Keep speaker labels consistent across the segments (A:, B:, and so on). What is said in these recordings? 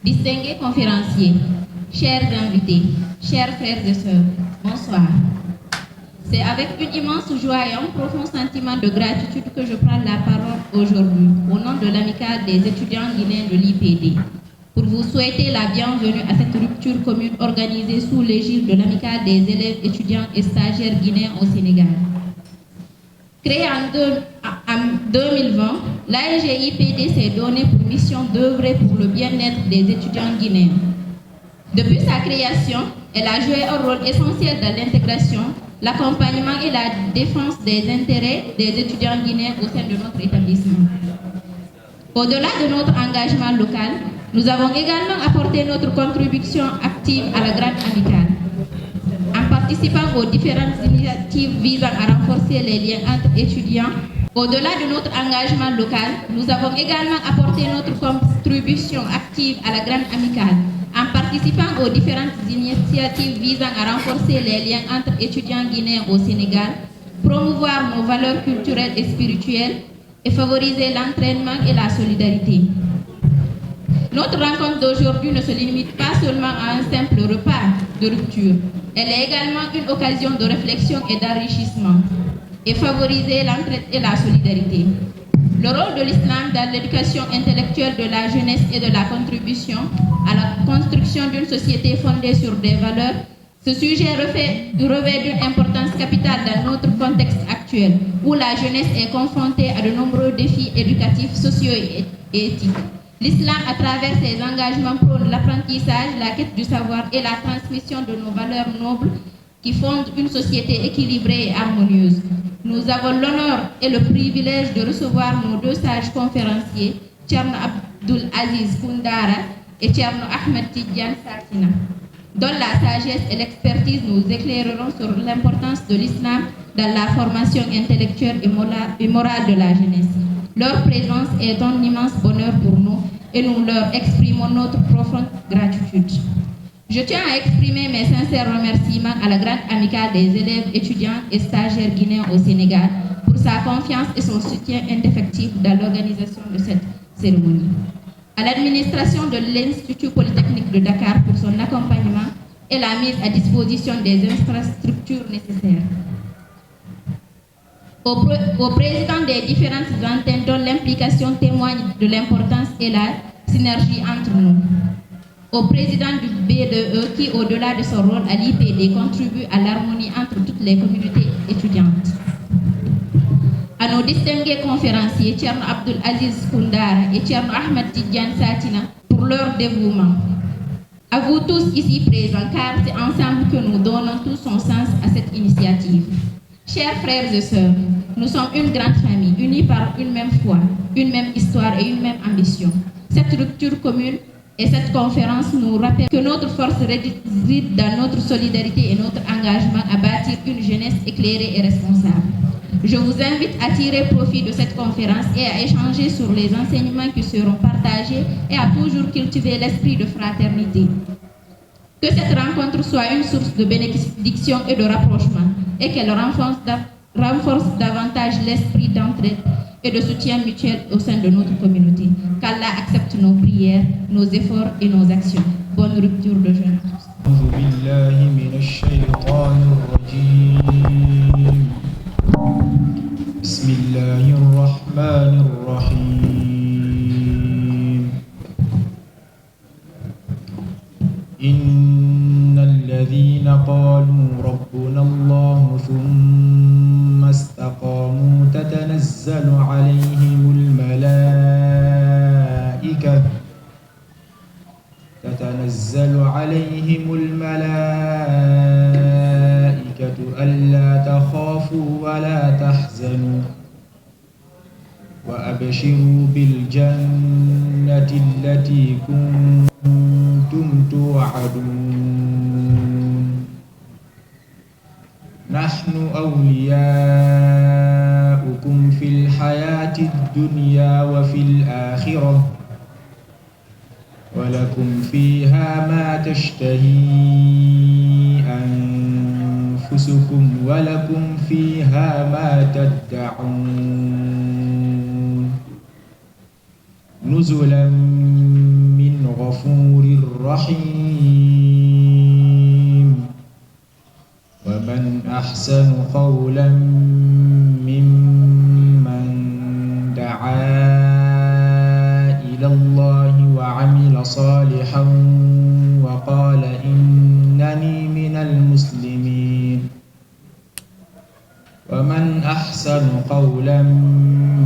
A: Distingués conférenciers, chers invités, chers frères et sœurs, bonsoir. C'est avec une immense joie et un profond sentiment de gratitude que je prends la parole aujourd'hui au nom de l'amicale des étudiants guinéens de l'IPD pour vous souhaiter la bienvenue à cette rupture commune organisée sous l'égide de l'amicale des élèves, étudiants et stagiaires guinéens au Sénégal. Créée en 2020, l'AEG-IPD s'est donné pour mission d'œuvrer pour le bien-être des étudiants guinéens. Depuis sa création, elle a joué un rôle essentiel dans l'intégration, l'accompagnement et la défense des intérêts des étudiants guinéens au sein de notre établissement. Au-delà de notre engagement local, nous avons également apporté notre contribution active à la grande amicale. En participant aux différentes initiatives visant à renforcer les liens entre étudiants, au-delà de notre engagement local, nous avons également apporté notre contribution active à la grande amicale, en participant aux différentes initiatives visant à renforcer les liens entre étudiants guinéens au Sénégal, promouvoir nos valeurs culturelles et spirituelles et favoriser l'entraînement et la solidarité. Notre rencontre d'aujourd'hui ne se limite pas seulement à un simple repas de rupture. Elle est également une occasion de réflexion et d'enrichissement et favoriser l'entraide et la solidarité. Le rôle de l'islam dans l'éducation intellectuelle de la jeunesse et de la contribution à la construction d'une société fondée sur des valeurs, ce sujet revêt d'une importance capitale dans notre contexte actuel, où la jeunesse est confrontée à de nombreux défis éducatifs, sociaux et éthiques. L'islam, à travers ses engagements, prône l'apprentissage, la quête du savoir et la transmission de nos valeurs nobles qui fondent une société équilibrée et harmonieuse. Nous avons l'honneur et le privilège de recevoir nos deux sages conférenciers, Tcherno Abdul Aziz Koundara et Tcherno Ahmed Tidjan Satina, dont la sagesse et l'expertise nous éclaireront sur l'importance de l'islam dans la formation intellectuelle et morale de la jeunesse. Leur présence est un immense bonheur pour nous et nous leur exprimons notre profonde gratitude. Je tiens à exprimer mes sincères remerciements à la grande amicale des élèves, étudiants et stagiaires guinéens au Sénégal pour sa confiance et son soutien indéfectible dans l'organisation de cette cérémonie. À l'administration de l'Institut Polytechnique de Dakar pour son accompagnement et la mise à disposition des infrastructures nécessaires. Au président des différentes antennes dont l'implication témoigne de l'importance et la synergie entre nous. Au président du BDE qui, au-delà de son rôle à l'IPD, contribue à l'harmonie entre toutes les communautés étudiantes. À nos distingués conférenciers, Tcherno Abdul Aziz Koundara et Tcherno Ahmed Tidjan Satina, pour leur dévouement. À vous tous ici présents, car c'est ensemble que nous donnons tout son sens à cette initiative. Chers frères et sœurs, nous sommes une grande famille, unie par une même foi, une même histoire et une même ambition. Cette rupture commune et cette conférence nous rappellent que notre force réside dans notre solidarité et notre engagement à bâtir une jeunesse éclairée et responsable. Je vous invite à tirer profit de cette conférence et à échanger sur les enseignements qui seront partagés et à toujours cultiver l'esprit de fraternité. Que cette rencontre soit une source de bénédiction et de rapprochement et qu'elle renforce davantage l'esprit d'entraide et de soutien mutuel au sein de notre communauté. Qu'Allah accepte nos prières, nos efforts et nos actions. Bonne rupture de jeûne.
B: إن الذين قالوا ربنا الله ثم استقاموا تتنزل عليهم الملائكة ألا تخافوا ولا تحزنوا وأبشروا بالجنة التي كنتم توعدون نحن أولياؤكم في الحياة الدنيا وفي الآخرة ولكم فيها ما تشتهي أنفسكم ولكم فيها ما تدعون نزلا من غفور الرحيم ومن أحسن قولا ممن دعا إلى الله وعمل صالحا وقال إنني من المسلمين ومن أحسن قولا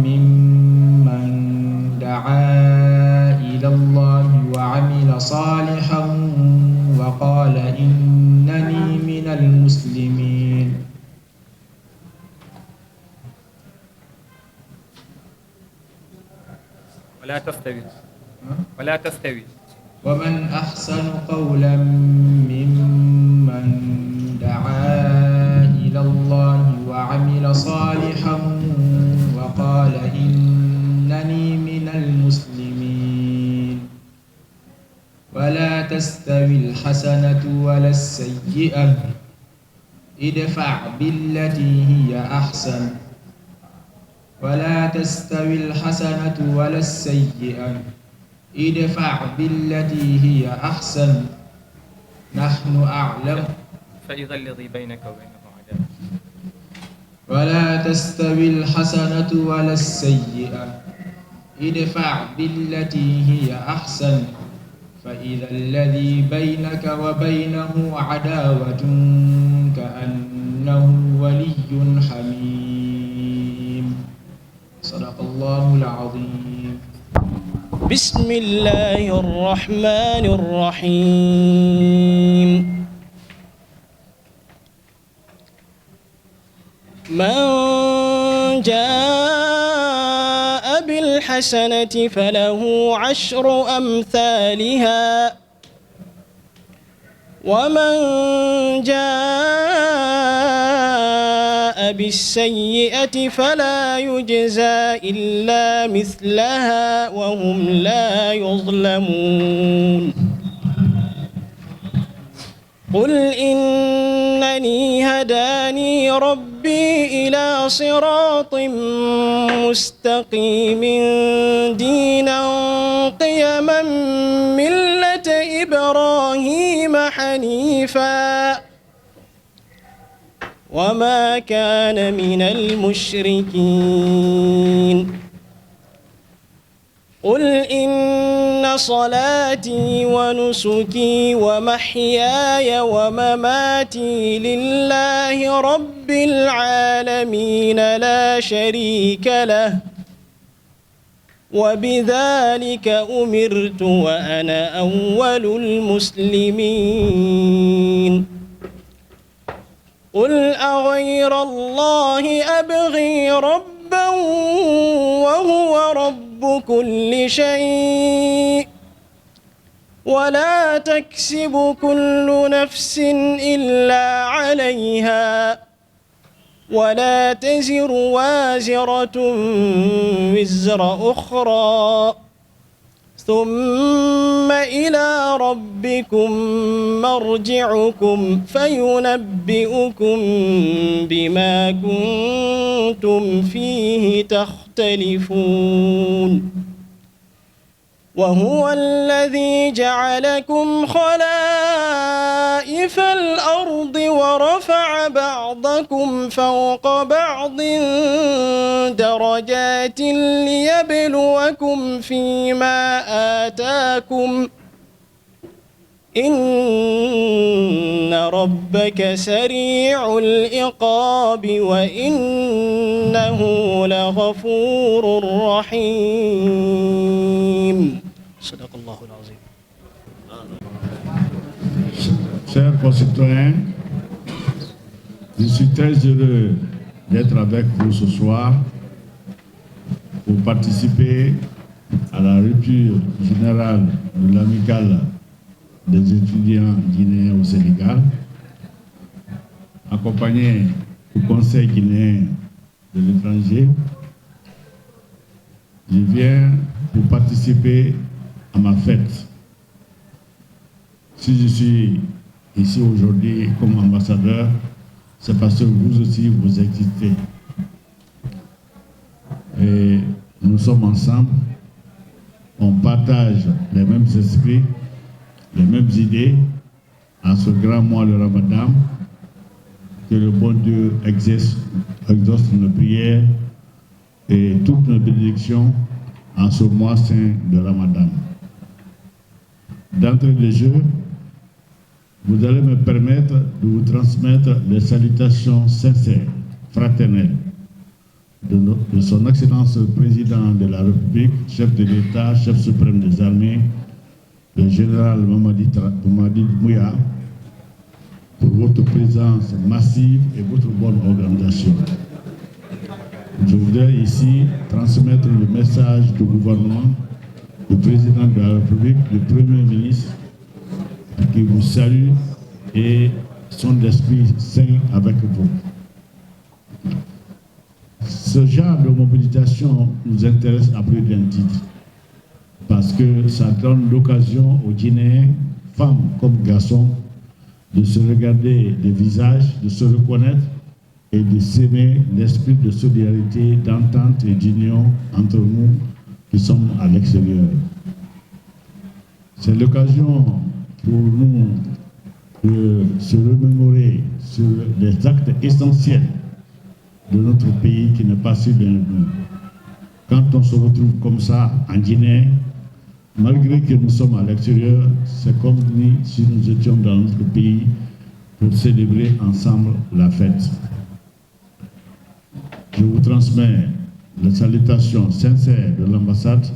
B: ممن دعا إلى الله وعمل صالحا وقال إنني من المسلمين
C: ولا تستوي
B: ومن أحسن قولا ممن دعا إلى الله وعمل صالحا وقال إنني من المسلمين ولا تستوي الحسنة ولا السيئة ادفع بالتي هي أحسن ولا تستوي الحسنة ولا السيئة ادفع بالتي هي أحسن نحن أعلم
C: فإذا الذي بينك وبينه عداوة
B: ولا تستوي الحسنة ولا السيئة ادفع بالتي هي أحسن فإذا الذي بينك وبينه عداوة كأنه ولي حميم صدق الله العظيم.
D: بسم الله الرحمن الرحيم. من جاء بالحسنة فله عشر أمثالها ومن جاء بالسيئة فلا يجزى إلا مثلها وهم لا يظلمون. قل إنني هداني ربي إلى صراط مستقيم دينا قيما ملة إبراهيم حنيفا وما كان من المشركين. قل إن صلاتي ونسكي ومحياي ومماتي لله رب العالمين لا شريك له وبذلك أمرت وأنا أول المسلمين. قل أغير الله أبغي ربا وهو رب كل شيء ولا تكسب كل نفس إلا عليها ولا تزر وازرة وزر أخرى ثم إلى ربكم مرجعكم فينبئكم بما كنتم فيه تختلفون. وهو الذي جعلكم خلائف الأرض ورفع بعضكم فوق بعض درجات ليبلوكم فيما آتاكم إن ربك سريع العقاب وإنه لغفور رحيم. صدق الله العظيم.
E: Chers concitoyens, je suis très heureux d'être avec vous ce soir pour participer à la rupture générale de l'amicale des étudiants guinéens au Sénégal, accompagné du Conseil guinéen de l'étranger. Je viens pour participer à ma fête. Si je suis ici aujourd'hui comme ambassadeur, c'est parce que vous aussi, vous existez. Et nous sommes ensemble, on partage les mêmes esprits, les mêmes idées en ce grand mois de Ramadan, que le bon Dieu exauce nos prières et toutes nos bénédictions en ce mois saint de Ramadan. D'entrée de jeu, vous allez me permettre de vous transmettre les salutations sincères, fraternelles de son Excellence le Président de la République, chef de l'État, chef suprême des armées, le général Mamadi Doumbouya, pour votre présence massive et votre bonne organisation. Je voudrais ici transmettre le message du gouvernement, du Président de la République, du Premier ministre, qui vous salue et son esprit saint avec vous. Ce genre de mobilisation nous intéresse à plus d'un titre, parce que ça donne l'occasion aux Guinéens, femmes comme garçons, de se regarder des visages, de se reconnaître et de s'aimer l'esprit de solidarité, d'entente et d'union entre nous qui sommes à l'extérieur. C'est l'occasion pour nous de se remémorer sur les actes essentiels de notre pays qui n'est pas si loin de nous. Quand on se retrouve comme ça en Guinée, malgré que nous sommes à l'extérieur, c'est comme si nous étions dans notre pays pour célébrer ensemble la fête. Je vous transmets les salutations sincères de l'ambassade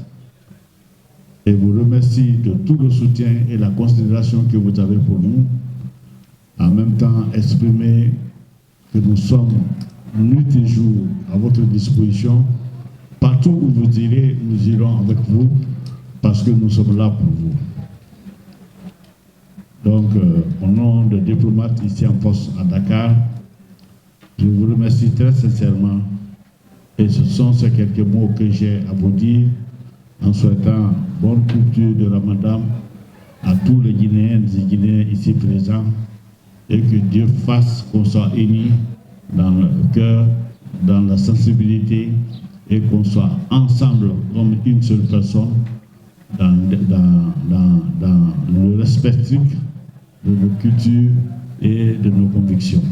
E: et vous remercie de tout le soutien et la considération que vous avez pour nous. En même temps, exprimer que nous sommes nuit et jour à votre disposition. Partout où vous irez, nous irons avec vous parce que nous sommes là pour vous. Donc, au nom des diplomates ici en force à Dakar, je vous remercie très sincèrement et ce sont ces quelques mots que j'ai à vous dire en souhaitant bonne culture de Ramadan à tous les Guinéennes et Guinéens ici présents et que Dieu fasse qu'on soit unis dans le cœur, dans la sensibilité et qu'on soit ensemble comme une seule personne dans le respect strict de nos cultures et de nos convictions.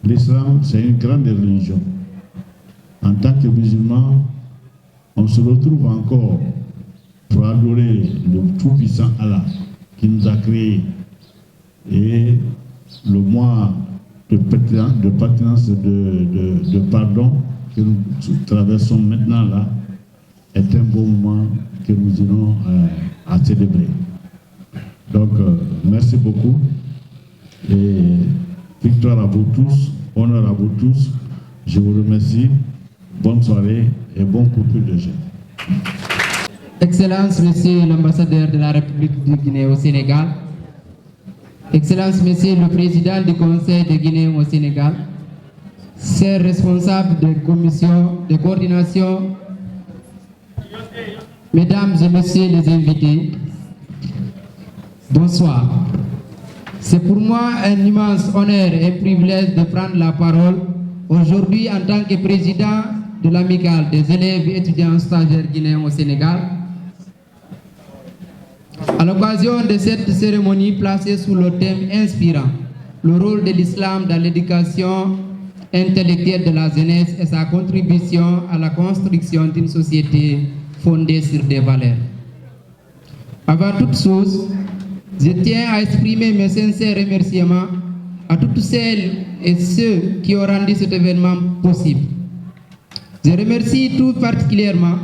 E: L'islam, c'est une grande religion. En tant que musulmans, on se retrouve encore pour adorer le tout-puissant Allah qui nous a créés. Et le mois de pertinence de pardon que nous traversons maintenant là est un bon moment que nous irons à célébrer. Donc, merci beaucoup et victoire à vous tous, honneur à vous tous. Je vous remercie. Bonne soirée et bon couple de jeunes.
F: Excellence, Monsieur l'ambassadeur de la République de Guinée au Sénégal. Excellence, Monsieur le Président du Conseil de Guinée au Sénégal. Chers responsables de commission de coordination, Mesdames et Messieurs les invités, bonsoir. C'est pour moi un immense honneur et un privilège de prendre la parole aujourd'hui en tant que président de l'amicale des élèves et étudiants stagiaires guinéens au Sénégal. À l'occasion de cette cérémonie placée sous le thème inspirant, le rôle de l'islam dans l'éducation intellectuelle de la jeunesse et sa contribution à la construction d'une société fondée sur des valeurs. Avant toute chose, je tiens à exprimer mes sincères remerciements à toutes celles et ceux qui ont rendu cet événement possible. Je remercie tout particulièrement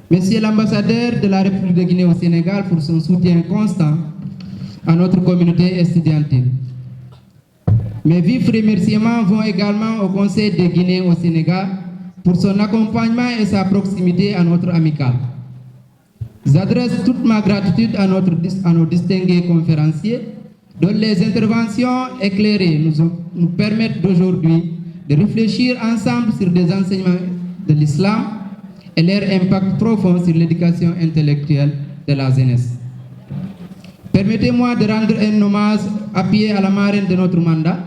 F: Monsieur l'ambassadeur de la République de Guinée au Sénégal pour son soutien constant à notre communauté estudiantine. Mes vifs remerciements vont également au Conseil de Guinée au Sénégal pour son accompagnement et sa proximité à notre amicale. J'adresse toute ma gratitude à nos distingués conférenciers dont les interventions éclairées nous permettent d'aujourd'hui de réfléchir ensemble sur des enseignements de l'islam et leur impact profond sur l'éducation intellectuelle de la jeunesse. Permettez-moi de rendre un hommage appuyé à la marraine de notre mandat,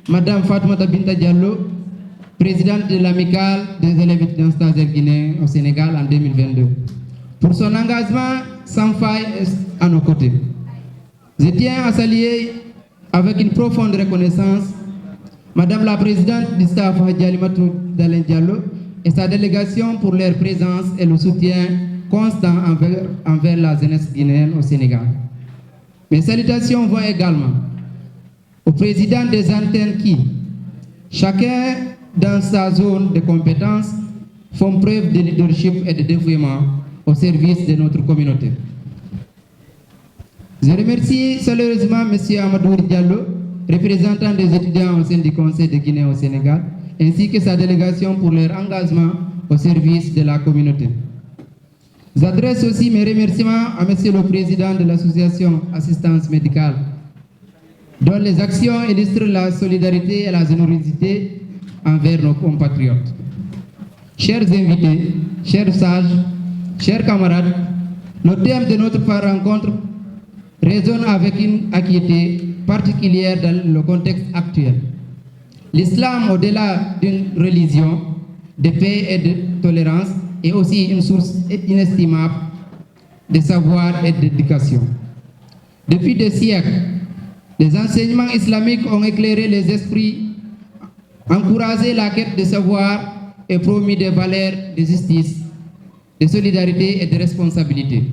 F: Madame Fatoumata Binta Diallo, présidente de l'amicale des élèves étudiants stagiaires guinéens au Sénégal en 2022, pour son engagement sans faille à nos côtés. Je tiens à saluer avec une profonde reconnaissance Madame la Présidente du staff Hadjalimatou Dalen Diallo et sa délégation pour leur présence et le soutien constant envers la jeunesse guinéenne au Sénégal. Mes salutations vont également au président des antennes qui, chacun dans sa zone de compétences, font preuve de leadership et de dévouement au service de notre communauté. Je remercie chaleureusement M. Amadou Diallo, représentant des étudiants au sein du Conseil de Guinée au Sénégal, ainsi que sa délégation pour leur engagement au service de la communauté. J'adresse aussi mes remerciements à M. le Président de l'Association Assistance Médicale, dont les actions illustrent la solidarité et la générosité envers nos compatriotes. Chers invités, chers sages, chers camarades, le thème de notre rencontre résonne avec une inquiétude particulière dans le contexte actuel. L'islam, au-delà d'une religion de paix et de tolérance, est aussi une source inestimable de savoir et d'éducation. Depuis des siècles, les enseignements islamiques ont éclairé les esprits, encouragé la quête de savoir et promis des valeurs de justice, de solidarité et de responsabilité.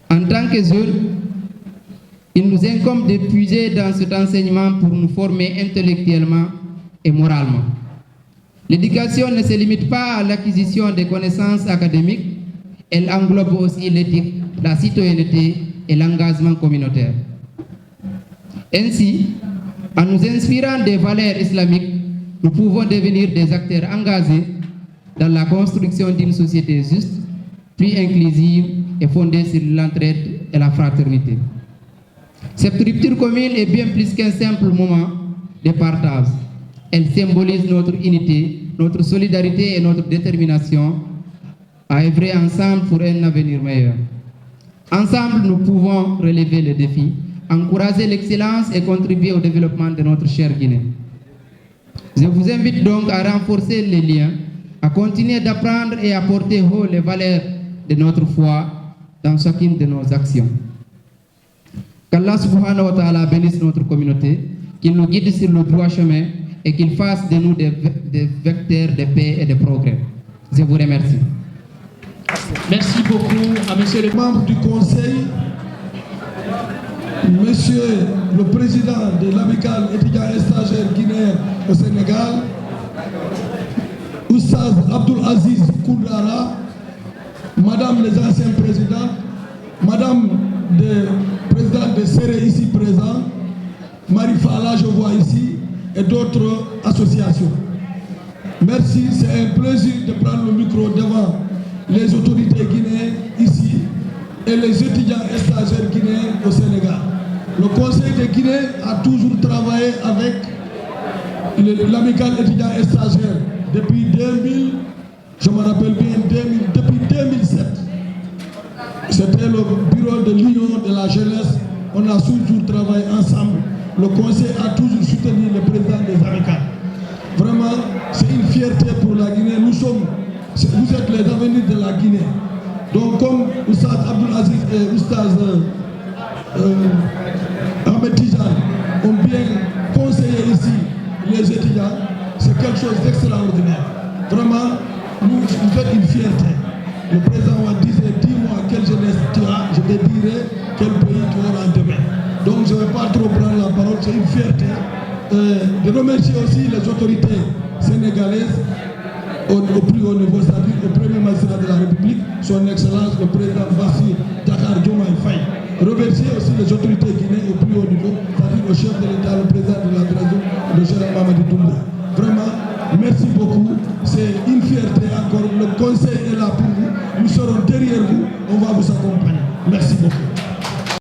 F: En tant que jeunes, il nous incombe de puiser dans cet enseignement pour nous former intellectuellement et moralement. L'éducation ne se limite pas à l'acquisition des connaissances académiques, elle englobe aussi l'éthique, la citoyenneté et l'engagement communautaire. Ainsi, en nous inspirant des valeurs islamiques, nous pouvons devenir des acteurs engagés dans la construction d'une société juste, plus inclusive et fondée sur l'entraide et la fraternité. Cette rupture commune est bien plus qu'un simple moment de partage. Elle symbolise notre unité, notre solidarité et notre détermination à œuvrer ensemble pour un avenir meilleur. Ensemble, nous pouvons relever les défis, encourager l'excellence et contribuer au développement de notre chère Guinée. Je vous invite donc à renforcer les liens, à continuer d'apprendre et à porter haut les valeurs de notre foi dans chacune de nos actions. Qu'Allah subhanahu wa ta'ala bénisse notre communauté, qu'il nous guide sur le droit chemin et qu'il fasse de nous des vecteurs de paix et de progrès. Je vous remercie.
G: Merci beaucoup à monsieur le membre du Conseil, monsieur le président de l'amicale étudiant et stagiaire guinéen au Sénégal, Oustaz Abdul Aziz Koundara, madame les anciens présidents, madame le président de Séré ici présent, Marie Fala, je vois ici, et d'autres associations. Merci, c'est un plaisir de prendre le micro devant les autorités guinéennes ici et les étudiants et stagiaires guinéens au Sénégal. Le Conseil de Guinée a toujours travaillé avec l'amicale étudiant et stagiaire depuis 2000, je me rappelle bien, depuis 2007. C'était le bureau de l'Union de la jeunesse, on a toujours travaillé ensemble. Le Conseil a toujours soutenu le président des amicales. Vraiment, c'est une fierté pour la Guinée. Vous êtes les avenirs de la Guinée. Donc comme Oustaz Abdul Aziz et Oustaz Ahmed Tijan ont bien conseillé ici les étudiants, c'est quelque chose d'extraordinaire. Vraiment, nous êtes une fierté. Le président Ouad disait, dis-moi quelle jeunesse tu as, je te dirai quel pays tu auras demain. Donc je ne vais pas trop prendre la parole, c'est une fierté. De remercier aussi les autorités sénégalaises au plus haut niveau, c'est-à-dire le premier magistrat de la République, son Excellence le président Bassirou Diomaye Diakhar Faye. Remercier aussi les autorités guinéennes au plus haut niveau, c'est-à-dire le chef de l'État, le président de la République, le général Mamadi Doumbouya. Vraiment, merci beaucoup. C'est